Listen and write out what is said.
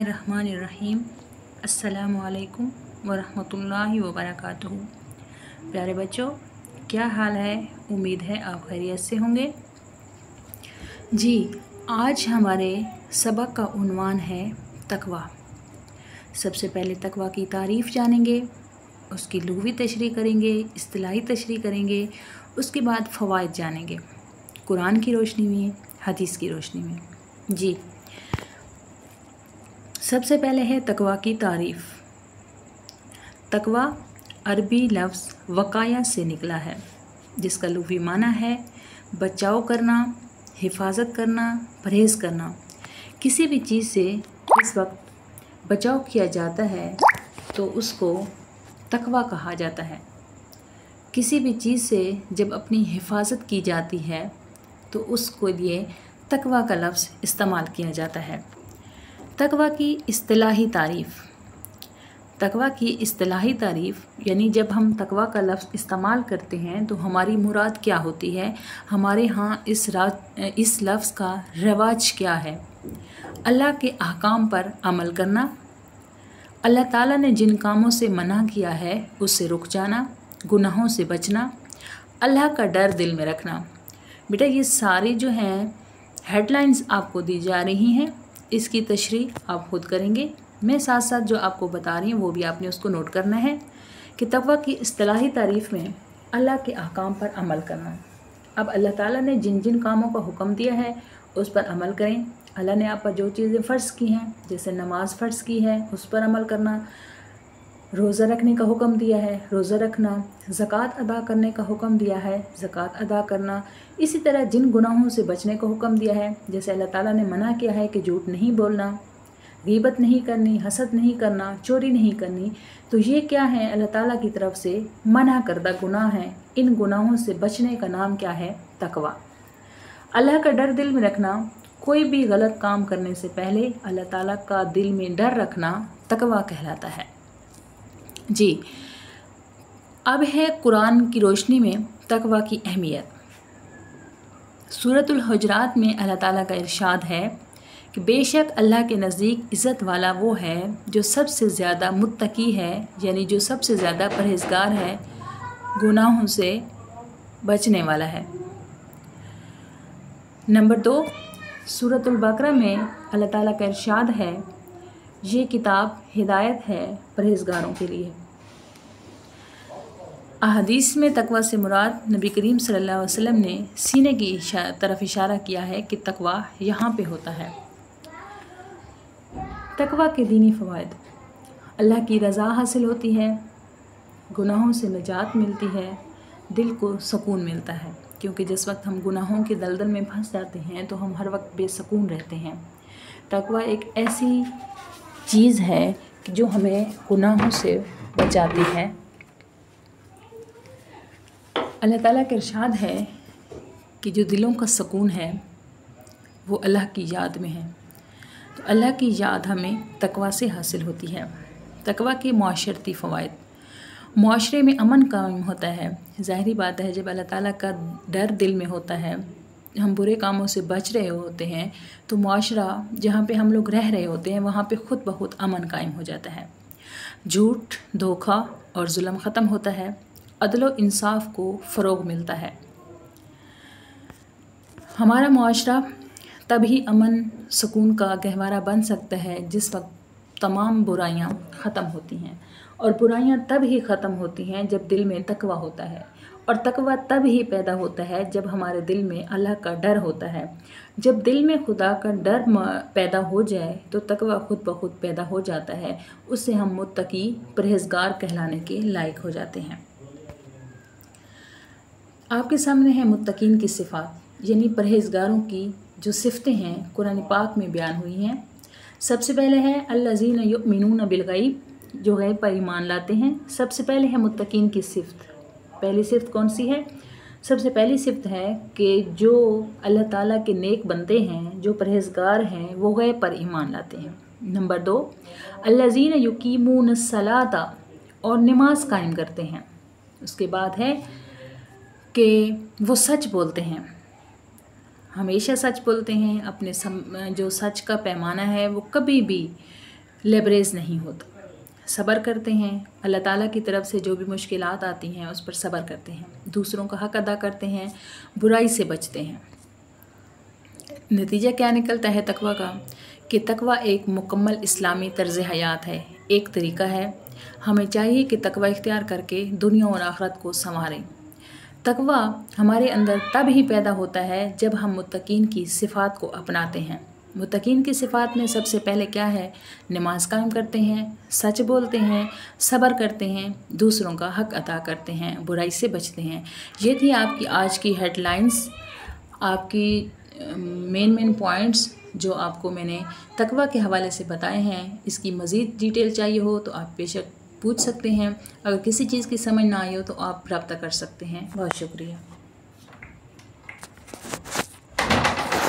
रहमानिर्रहीम। अस्सलामुअलैकुम वरहमतुल्लाहि वबरकातुहू। प्यारे बच्चों, क्या हाल है? उम्मीद है आप खैरियत से होंगे। जी, आज हमारे सबक का उन्वान है तकवा। सबसे पहले तकवा की तारीफ़ जानेंगे, उसकी लुग़वी तशरीह करेंगे, इस्तिलाही तशरीह करेंगे, उसके बाद फ़वाइद जानेंगे कुरान की रोशनी में, हदीस की रोशनी में। जी, सबसे पहले है तकवा की तारीफ़। तकवा अरबी लफ्ज़ वकाया से निकला है, जिसका लुग़वी माना है बचाव करना, हिफाजत करना, परहेज़ करना। किसी भी चीज़ से जिस वक्त बचाव किया जाता है तो उसको तकवा कहा जाता है। किसी भी चीज़ से जब अपनी हिफाजत की जाती है तो उसको लिए तकवा का लफ्ज़ इस्तेमाल किया जाता है। तकवा की इस्तिलाही तारीफ़। तकवा की इस्तिलाही तारीफ़ यानी जब हम तकवा का लफ्ज़ इस्तेमाल करते हैं तो हमारी मुराद क्या होती है, हमारे यहाँ इस लफ्ज़ का रवाज क्या है। अल्लाह के अहकाम पर अमल करना, अल्लाह ताला ने जिन कामों से मना किया है उससे रुक जाना, गुनाहों से बचना, अल्लाह का डर दिल में रखना। बेटा, ये सारी जो हैं हेडलाइंस आपको दी जा रही हैं, इसकी तशरीह आप खुद करेंगे। मैं साथ साथ जो आपको बता रही हूँ वो भी आपने उसको नोट करना है कि तकवा की इस्तिलाही तारीफ़ में अल्लाह के अहकाम पर अमल करना। अब अल्लाह ताला ने जिन जिन कामों का हुक्म दिया है उस पर अमल करें। अल्लाह ने आप पर जो चीज़ें फ़र्ज़ की हैं, जैसे नमाज फ़र्ज़ की है, उस पर अमल करना। रोज़ा रखने का हुक्म दिया है, रोज़ा रखना। ज़कात अदा करने का हुक्म दिया है, ज़कात अदा करना। इसी तरह जिन गुनाहों से बचने का हुक्म दिया है, जैसे अल्लाह ताला ने मना किया है कि झूठ नहीं बोलना, गीबत नहीं करनी, हसद नहीं करना, चोरी नहीं करनी, तो ये क्या है? अल्लाह ताला की तरफ से मना करदा गुनाह है। इन गुनाहों से बचने का नाम क्या है? तकवा। अल्लाह का डर दिल में रखना, कोई भी गलत काम करने से पहले अल्लाह ताला का दिल में डर रखना तकवा कहलाता है। जी, अब है कुरान की रोशनी में तकवा की अहमियत। सूरतुल हुजरात में अल्लाह ताला का इरशाद है कि बेशक अल्लाह के नज़दीक इज़्ज़त वाला वो है जो सबसे ज़्यादा मुत्तकी है, यानी जो सबसे ज़्यादा परहेज़गार है, गुनाहों से बचने वाला है। नंबर 2, सूरतुल बकरा में अल्लाह ताला का इरशाद है, ये किताब हिदायत है परहेज़गारों के लिए। अहादीस में तकवा से मुराद नबी करीम सल्लल्लाहु अलैहि वसल्लम ने सीने की तरफ इशारा किया है कि तकवा यहाँ पे होता है। तकवा के दीनी फ़वाइद। अल्लाह की रज़ा हासिल होती है, गुनाहों से निजात मिलती है, दिल को सुकून मिलता है, क्योंकि जिस वक्त हम गुनाहों के दलदल में फंस जाते हैं तो हम हर वक्त बेसुकून रहते हैं। तकवा एक ऐसी चीज़ है कि जो हमें गुनाहों से बचाती है। अल्लाह ताला का इरशाद है कि जो दिलों का सुकून है वो अल्लाह की याद में है। तो अल्लाह की याद हमें तकवा से हासिल होती है। तकवा के मुआशरती फ़वाइद। मुआशरे में अमन कायम होता है। ज़ाहिरी बात है, जब अल्लाह ताला का डर दिल में होता है, हम बुरे कामों से बच रहे होते हैं, तो मुआशरा जहाँ पे हम लोग रह रहे होते हैं वहाँ पे ख़ुद ब खुद अमन कायम हो जाता है। झूठ, धोखा और जुल्म ख़त्म होता है। अदल व इंसाफ को फ़रोग़ मिलता है। हमारा मुआशरा तभी अमन सुकून का गहवारा बन सकता है जिस वक्त तमाम बुराइयां ख़त्म होती हैं, और बुराइयां तब ही ख़त्म होती हैं जब दिल में तकवा होता है, और तकवा तब ही पैदा होता है जब हमारे दिल में अल्लाह का डर होता है। जब दिल में खुदा का डर पैदा हो जाए तो तकवा खुद ब खुद पैदा हो जाता है। उससे हम मुत्तकी परहेज़गार कहलाने के लायक हो जाते हैं। आपके सामने है मुत्तकीन की सिफ़ात, यानी परहेज़गारों की जो सिफ़तें हैं कुरान पाक में बयान हुई हैं। सबसे पहले है अल्लज़ीना युमिनून बिलग़ैब, जो गैब पर ईमान लाते हैं। सबसे पहले है मुत्तकीन की सिफ़त। पहली सिफ़त कौन सी है? सबसे पहली सिफ़त है कि जो अल्लाह ताला के नेक बंदे हैं, जो परहेज़गार हैं, वो गैब पर ईमान लाते हैं। नंबर 2, अल्लज़ीना युकीमूनस्सलाता, और नमाज कायम करते हैं। उसके बाद है कि वो सच बोलते हैं, हमेशा सच बोलते हैं। अपने जो सच का पैमाना है वो कभी भी लेबरेज नहीं होता, सब्र करते हैं, अल्लाह ताला की तरफ से जो भी मुश्किलात आती हैं उस पर सब्र करते हैं, दूसरों का हक़ अदा करते हैं, बुराई से बचते हैं। नतीजा क्या निकलता है तकवा का कि तकवा एक मुकम्मल इस्लामी तर्ज़ हयात है, एक तरीक़ा है। हमें चाहिए कि तकवा इख्तियार करके दुनिया और आखिरत को संवारें। तकवा हमारे अंदर तब ही पैदा होता है जब हम मुत्तकीन की सिफ़ात को अपनाते हैं। मुत्तकीन की सिफ़ात में सबसे पहले क्या है? नमाज कायम करते हैं, सच बोलते हैं, सब्र करते हैं, दूसरों का हक़ अदा करते हैं, बुराई से बचते हैं। ये थी आपकी आज की हेडलाइंस, आपकी मेन पॉइंट्स जो आपको मैंने तकवा के हवाले से बताए हैं। इसकी मज़ीद डिटेल चाहिए हो तो आप बेशक पूछ सकते हैं। अगर किसी चीज़ की समझ ना आई हो तो आप रब्ता कर सकते हैं। बहुत शुक्रिया।